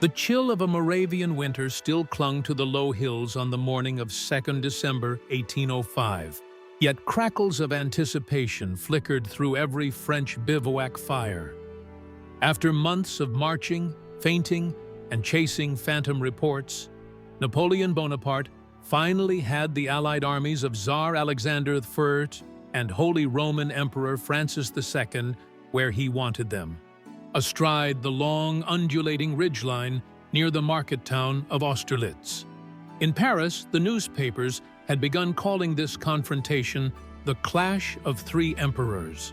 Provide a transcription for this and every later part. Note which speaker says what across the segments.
Speaker 1: The chill of a Moravian winter still clung to the low hills on the morning of 2nd December 1805. Yet crackles of anticipation flickered through every French bivouac fire. After months of marching, feinting, and chasing phantom reports, Napoleon Bonaparte finally had the allied armies of Tsar Alexander I and Holy Roman Emperor Francis II where he wanted them, astride the long, undulating ridgeline near the market town of Austerlitz. In Paris, the newspapers had begun calling this confrontation the Clash of Three Emperors.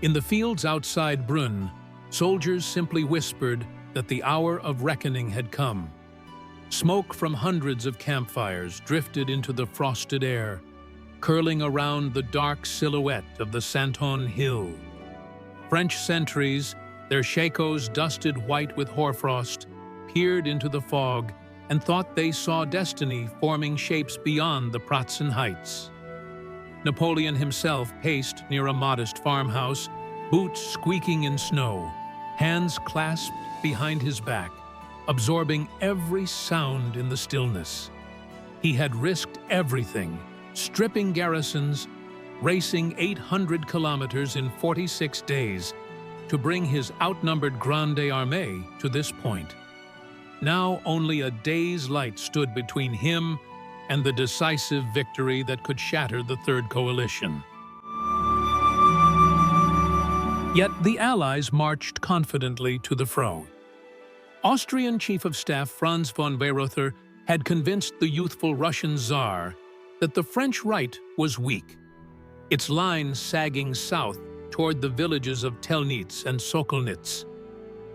Speaker 1: In the fields outside Brünn, soldiers simply whispered that the hour of reckoning had come. Smoke from hundreds of campfires drifted into the frosted air, curling around the dark silhouette of the Santon Hill. French sentries, their shakos dusted white with hoarfrost, peered into the fog and thought they saw destiny forming shapes beyond the Pratzen Heights. Napoleon himself paced near a modest farmhouse, boots squeaking in snow, hands clasped behind his back, absorbing every sound in the stillness. He had risked everything, stripping garrisons, racing 800 kilometers in 46 days to bring his outnumbered Grande Armée to this point. Now only a day's light stood between him and the decisive victory that could shatter the Third Coalition. Yet the Allies marched confidently to the fray. Austrian Chief of Staff Franz von Weyrother had convinced the youthful Russian Tsar that the French right was weak, its line sagging south toward the villages of Telnitz and Sokolnitz.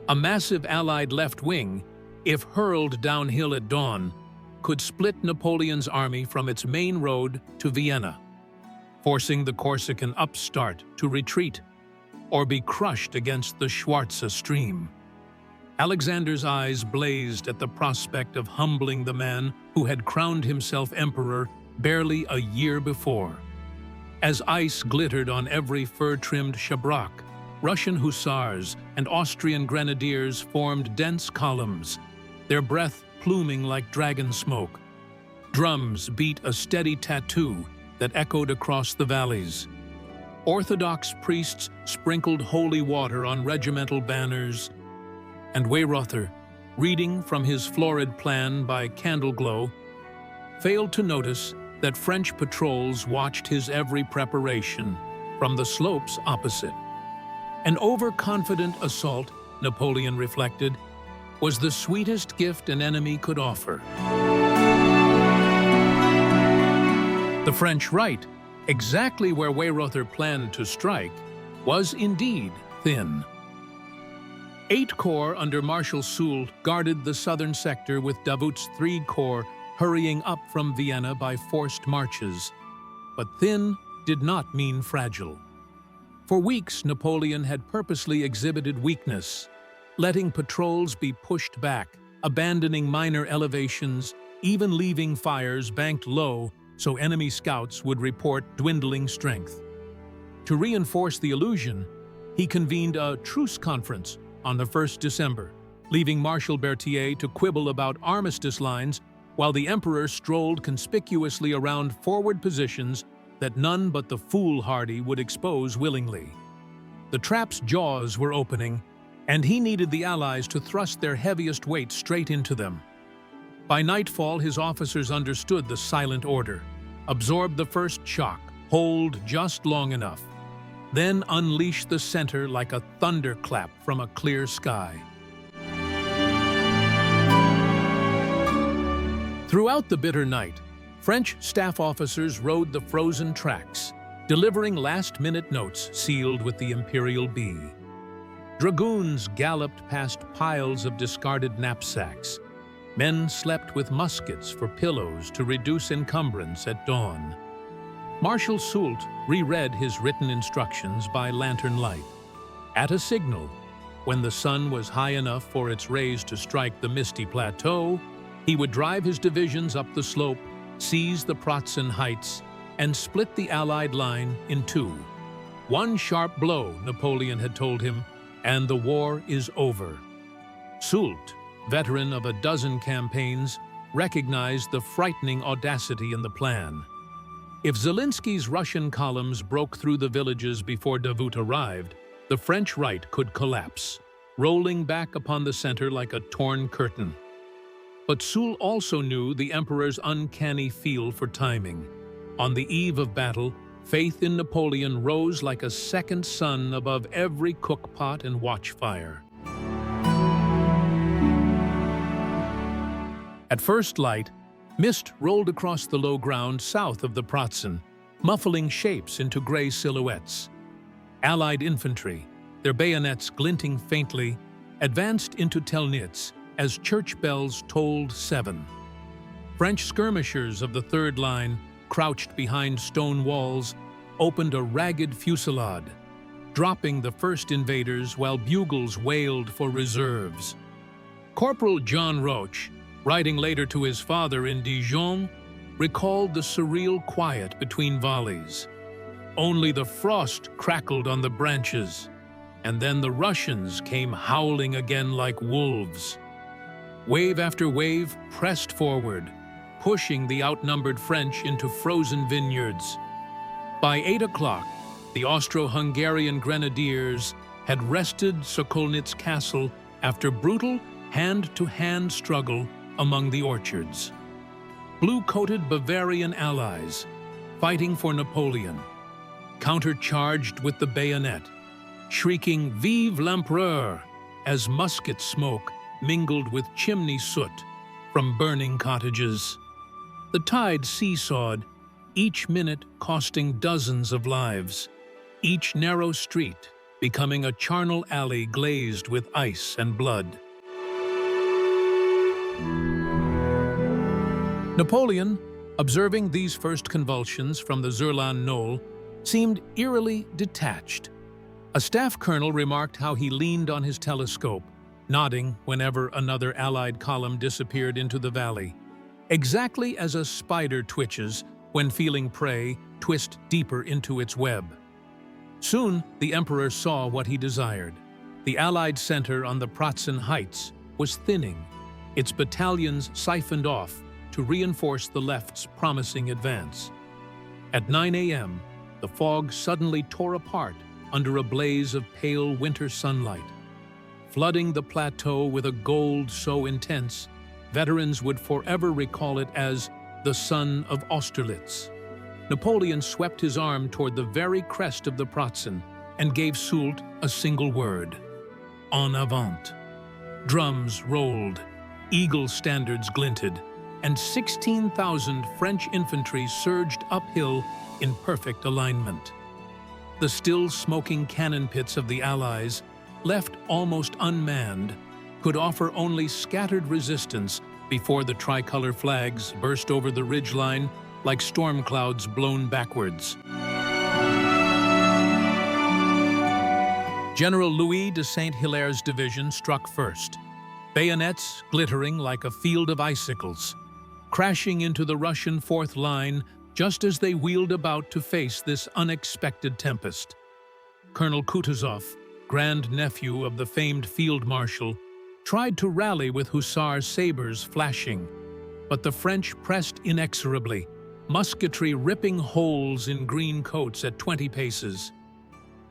Speaker 1: A massive Allied left wing, if hurled downhill at dawn, could split Napoleon's army from its main road to Vienna, forcing the Corsican upstart to retreat or be crushed against the Schwarze stream. Alexander's eyes blazed at the prospect of humbling the man who had crowned himself emperor barely a year before. As ice glittered on every fur-trimmed shabrak, Russian hussars and Austrian grenadiers formed dense columns, their breath pluming like dragon smoke. Drums beat a steady tattoo that echoed across the valleys. Orthodox priests sprinkled holy water on regimental banners, and Weyrother, reading from his florid plan by candleglow, failed to notice that French patrols watched his every preparation from the slopes opposite. An overconfident assault, Napoleon reflected, was the sweetest gift an enemy could offer. The French right, exactly where Weyrother planned to strike, was indeed thin. 8 corps under Marshal Soult guarded the southern sector, with Davout's 3 corps hurrying up from Vienna by forced marches. But thin did not mean fragile. For weeks, Napoleon had purposely exhibited weakness, letting patrols be pushed back, abandoning minor elevations, even leaving fires banked low so enemy scouts would report dwindling strength. To reinforce the illusion, he convened a truce conference on the 1st December, leaving Marshal Berthier to quibble about armistice lines while the emperor strolled conspicuously around forward positions that none but the foolhardy would expose willingly. The trap's jaws were opening, and he needed the Allies to thrust their heaviest weight straight into them. By nightfall, his officers understood the silent order: absorb the first shock, hold just long enough, then unleash the center like a thunderclap from a clear sky. Throughout the bitter night, French staff officers rode the frozen tracks, delivering last-minute notes sealed with the imperial B. Dragoons galloped past piles of discarded knapsacks. Men slept with muskets for pillows to reduce encumbrance at dawn. Marshal Soult reread his written instructions by lantern light. At a signal, when the sun was high enough for its rays to strike the misty plateau, he would drive his divisions up the slope, seize the Pratzen Heights, and split the Allied line in two. One sharp blow, Napoleon had told him, and the war is over. Soult, veteran of a dozen campaigns, recognized the frightening audacity in the plan. If Zelensky's Russian columns broke through the villages before Davout arrived, the French right could collapse, rolling back upon the center like a torn curtain. But Soult also knew the emperor's uncanny feel for timing. On the eve of battle, faith in Napoleon rose like a second sun above every cookpot and watchfire. At first light, mist rolled across the low ground south of the Pratzen, muffling shapes into gray silhouettes. Allied infantry, their bayonets glinting faintly, advanced into Telnitz as church bells tolled 7. French skirmishers of the third line, crouched behind stone walls, opened a ragged fusillade, dropping the first invaders while bugles wailed for reserves. Corporal John Roche, writing later to his father in Dijon, recalled the surreal quiet between volleys. Only the frost crackled on the branches, and then the Russians came howling again like wolves. Wave after wave pressed forward, pushing the outnumbered French into frozen vineyards. By 8 o'clock, the Austro-Hungarian grenadiers had wrested Sokolnitz Castle after brutal hand-to-hand struggle among the orchards. Blue-coated Bavarian allies, fighting for Napoleon, countercharged with the bayonet, shrieking "Vive l'Empereur!" as musket smoke mingled with chimney soot from burning cottages. The tide seesawed, each minute costing dozens of lives, each narrow street becoming a charnel alley glazed with ice and blood. Napoleon, observing these first convulsions from the Zurlan knoll, seemed eerily detached. A staff colonel remarked how he leaned on his telescope, nodding whenever another Allied column disappeared into the valley, exactly as a spider twitches when feeling prey twist deeper into its web. Soon, the emperor saw what he desired. The Allied center on the Pratzen Heights was thinning, its battalions siphoned off to reinforce the left's promising advance. At 9 a.m., the fog suddenly tore apart under a blaze of pale winter sunlight. Flooding the plateau with a gold so intense, veterans would forever recall it as the sun of Austerlitz. Napoleon swept his arm toward the very crest of the Pratzen and gave Soult a single word: en avant. Drums rolled, eagle standards glinted, and 16,000 French infantry surged uphill in perfect alignment. The still smoking cannon pits of the Allies, left almost unmanned, could offer only scattered resistance before the tricolor flags burst over the ridgeline like storm clouds blown backwards. General Louis de Saint-Hilaire's division struck first, bayonets glittering like a field of icicles, crashing into the Russian fourth line just as they wheeled about to face this unexpected tempest. Colonel Kutuzov, grandnephew of the famed field marshal, tried to rally with hussar sabers flashing, but the French pressed inexorably, musketry ripping holes in green coats at 20 paces.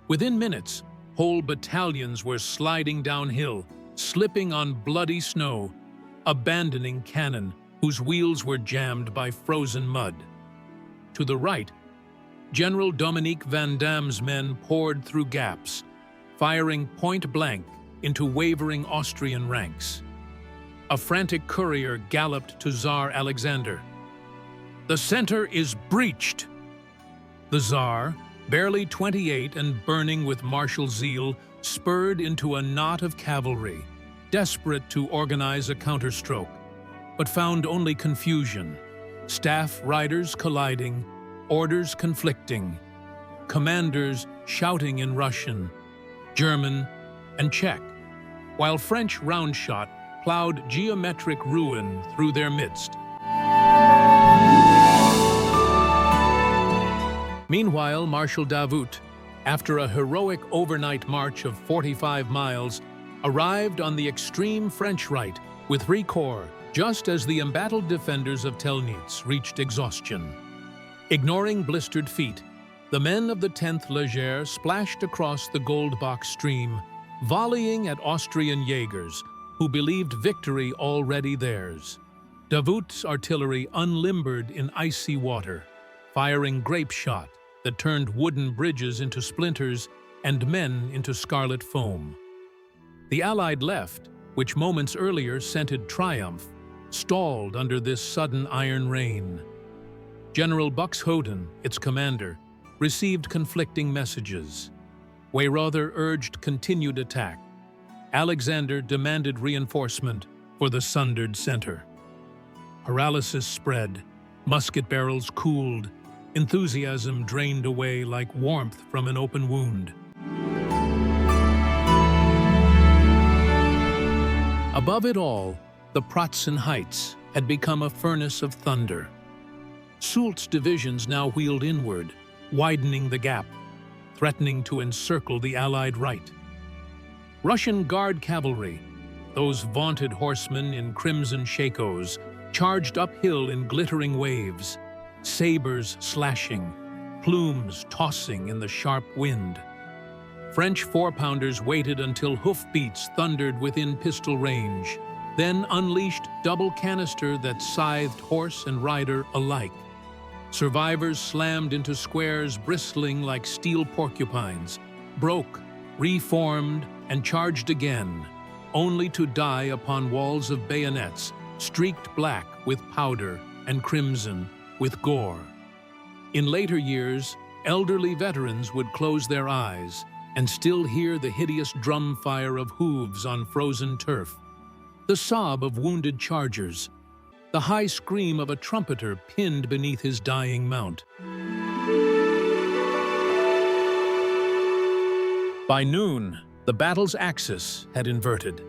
Speaker 1: Within minutes, whole battalions were sliding downhill, slipping on bloody snow, abandoning cannon whose wheels were jammed by frozen mud. To the right, General Dominique Vandam's men poured through gaps, firing point-blank into wavering Austrian ranks. A frantic courier galloped to Tsar Alexander. "The center is breached!" The Tsar, barely 28 and burning with martial zeal, spurred into a knot of cavalry, desperate to organize a counterstroke, but found only confusion, staff riders colliding, orders conflicting, commanders shouting in Russian, German, and Czech, while French roundshot plowed geometric ruin through their midst. Meanwhile, Marshal Davout, after a heroic overnight march of 45 miles, arrived on the extreme French right with three corps, just as the embattled defenders of Telnitz reached exhaustion. Ignoring blistered feet, the men of the 10th Leger splashed across the Goldbach stream, volleying at Austrian Jaegers, who believed victory already theirs. Davout's artillery unlimbered in icy water, firing grape shot that turned wooden bridges into splinters and men into scarlet foam. The Allied left, which moments earlier scented triumph, stalled under this sudden iron rain. General Buxhoden, its commander, received conflicting messages. Weyerother urged continued attack. Alexander demanded reinforcement for the sundered center. Paralysis spread, musket barrels cooled, enthusiasm drained away like warmth from an open wound. Above it all, the Pratzen Heights had become a furnace of thunder. Soult's divisions now wheeled inward, widening the gap, threatening to encircle the Allied right. Russian Guard cavalry, those vaunted horsemen in crimson shakos, charged uphill in glittering waves, sabers slashing, plumes tossing in the sharp wind. French four-pounders waited until hoofbeats thundered within pistol range, then unleashed double canister that scythed horse and rider alike. Survivors slammed into squares bristling like steel porcupines, broke, reformed, and charged again, only to die upon walls of bayonets streaked black with powder and crimson with gore. In later years, elderly veterans would close their eyes and still hear the hideous drum fire of hooves on frozen turf, the sob of wounded chargers, the high scream of a trumpeter pinned beneath his dying mount. By noon, the battle's axis had inverted.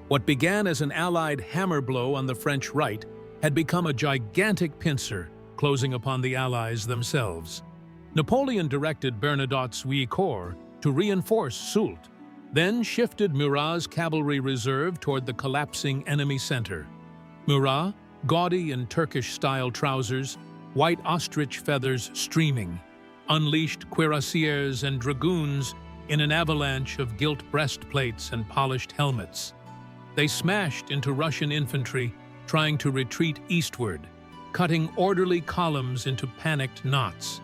Speaker 1: What began as an Allied hammer blow on the French right had become a gigantic pincer closing upon the Allies themselves. Napoleon directed Bernadotte's Huit Corps to reinforce Soult, then shifted Murat's cavalry reserve toward the collapsing enemy center. Murat, gaudy in Turkish-style trousers, white ostrich feathers streaming, unleashed cuirassiers and dragoons in an avalanche of gilt breastplates and polished helmets. They smashed into Russian infantry, trying to retreat eastward, cutting orderly columns into panicked knots.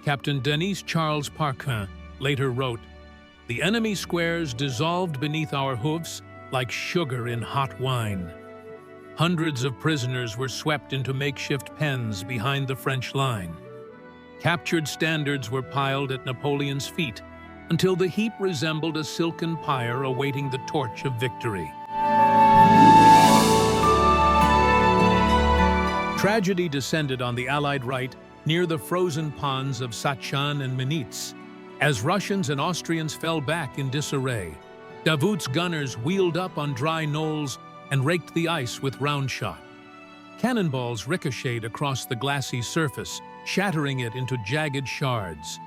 Speaker 1: Captain Denis Charles Parquin later wrote, "The enemy squares dissolved beneath our hoofs like sugar in hot wine." Hundreds of prisoners were swept into makeshift pens behind the French line. Captured standards were piled at Napoleon's feet until the heap resembled a silken pyre awaiting the torch of victory. Tragedy descended on the Allied right near the frozen ponds of Satschan and Menitz, as Russians and Austrians fell back in disarray. Davout's gunners wheeled up on dry knolls and raked the ice with round shot. Cannonballs ricocheted across the glassy surface, shattering it into jagged shards.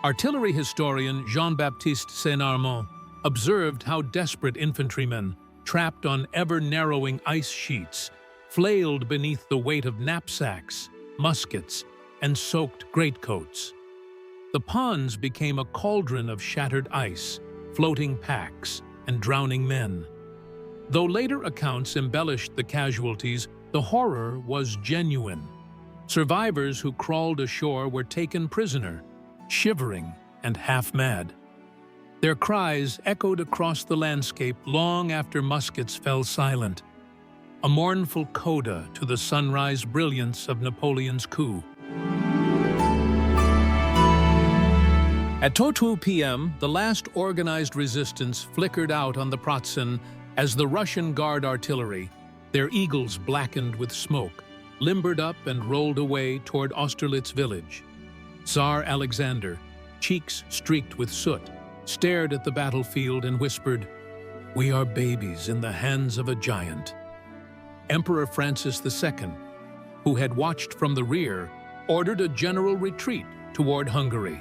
Speaker 1: Artillery historian Jean-Baptiste Saint-Armand observed how desperate infantrymen, trapped on ever-narrowing ice sheets, flailed beneath the weight of knapsacks, muskets, and soaked greatcoats. The ponds became a cauldron of shattered ice, floating packs, and drowning men. Though later accounts embellished the casualties, the horror was genuine. Survivors who crawled ashore were taken prisoner, shivering and half-mad. Their cries echoed across the landscape long after muskets fell silent, a mournful coda to the sunrise brilliance of Napoleon's coup. At 2 p.m., the last organized resistance flickered out on the Pratzen as the Russian Guard artillery, their eagles blackened with smoke, limbered up and rolled away toward Austerlitz village. Tsar Alexander, cheeks streaked with soot, stared at the battlefield and whispered, "We are babies in the hands of a giant." Emperor Francis II, who had watched from the rear, ordered a general retreat toward Hungary.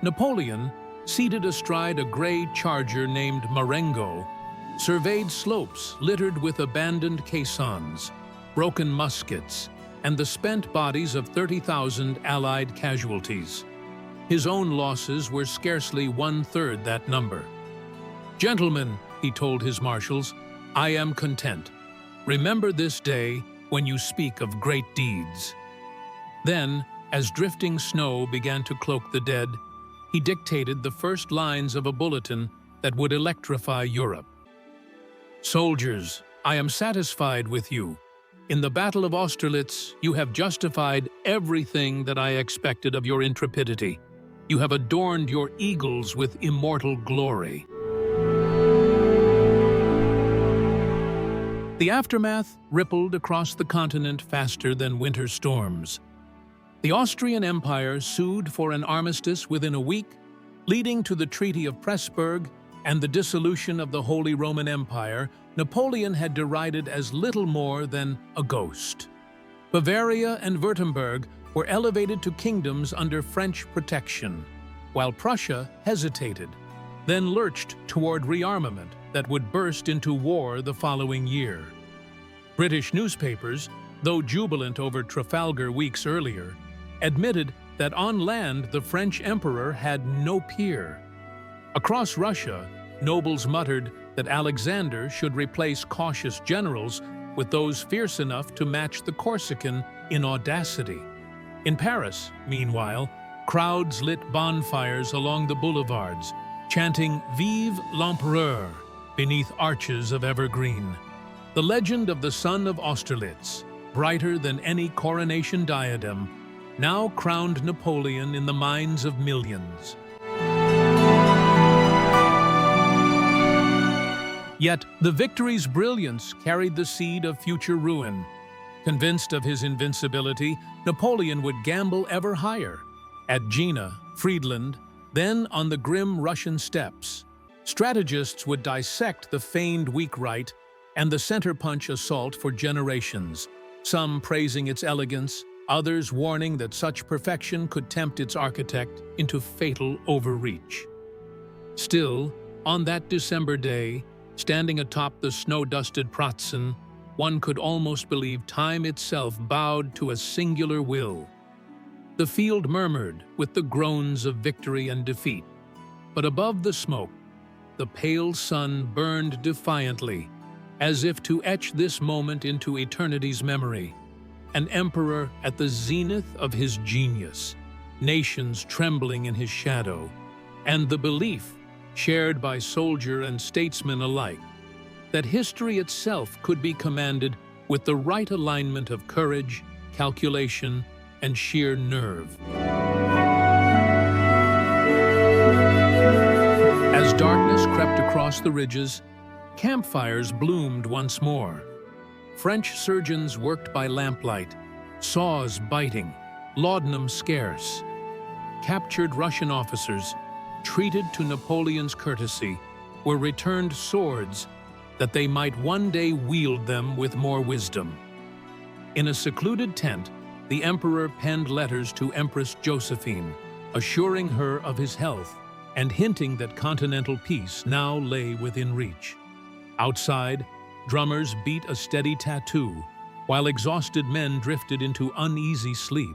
Speaker 1: Napoleon, seated astride a gray charger named Marengo, surveyed slopes littered with abandoned caissons, broken muskets, and the spent bodies of 30,000 Allied casualties. His own losses were scarcely one-third that number. "Gentlemen," he told his marshals, "I am content. Remember this day when you speak of great deeds." Then, as drifting snow began to cloak the dead, he dictated the first lines of a bulletin that would electrify Europe. "Soldiers, I am satisfied with you. In the Battle of Austerlitz, you have justified everything that I expected of your intrepidity. You have adorned your eagles with immortal glory." The aftermath rippled across the continent faster than winter storms. The Austrian Empire sued for an armistice within a week, leading to the Treaty of Pressburg and the dissolution of the Holy Roman Empire Napoleon had derided as little more than a ghost. Bavaria and Württemberg were elevated to kingdoms under French protection, while Prussia hesitated, then lurched toward rearmament that would burst into war the following year. British newspapers, though jubilant over Trafalgar weeks earlier, admitted that on land the French emperor had no peer. Across Russia, nobles muttered that Alexander should replace cautious generals with those fierce enough to match the Corsican in audacity. In Paris, meanwhile, crowds lit bonfires along the boulevards, chanting "Vive l'Empereur" beneath arches of evergreen. The legend of the son of Austerlitz, brighter than any coronation diadem, now crowned Napoleon in the minds of millions. Yet the victory's brilliance carried the seed of future ruin. Convinced of his invincibility, Napoleon would gamble ever higher. At Jena, Friedland, then on the grim Russian steppes, strategists would dissect the feigned weak right and the center-punch assault for generations, some praising its elegance, others warning that such perfection could tempt its architect into fatal overreach. Still, on that December day, standing atop the snow-dusted Pratzen, one could almost believe time itself bowed to a singular will. The field murmured with the groans of victory and defeat, but above the smoke, the pale sun burned defiantly, as if to etch this moment into eternity's memory. An emperor at the zenith of his genius, nations trembling in his shadow, and the belief, shared by soldier and statesman alike, that history itself could be commanded with the right alignment of courage, calculation, and sheer nerve. As darkness crept across the ridges, campfires bloomed once more. French surgeons worked by lamplight, saws biting, laudanum scarce. Captured Russian officers, treated to Napoleon's courtesy, were returned swords that they might one day wield them with more wisdom. In a secluded tent, the emperor penned letters to Empress Josephine, assuring her of his health and hinting that continental peace now lay within reach. Outside, drummers beat a steady tattoo, while exhausted men drifted into uneasy sleep.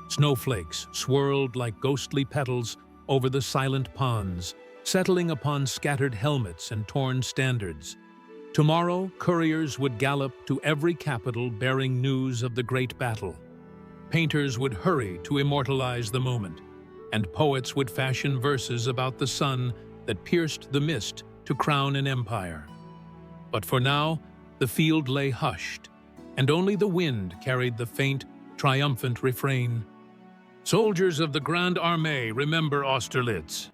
Speaker 1: Snowflakes swirled like ghostly petals over the silent ponds, settling upon scattered helmets and torn standards. Tomorrow, couriers would gallop to every capital bearing news of the great battle. Painters would hurry to immortalize the moment, and poets would fashion verses about the sun that pierced the mist to crown an empire. But for now, the field lay hushed, and only the wind carried the faint, triumphant refrain. "Soldiers of the Grande Armée, remember Austerlitz."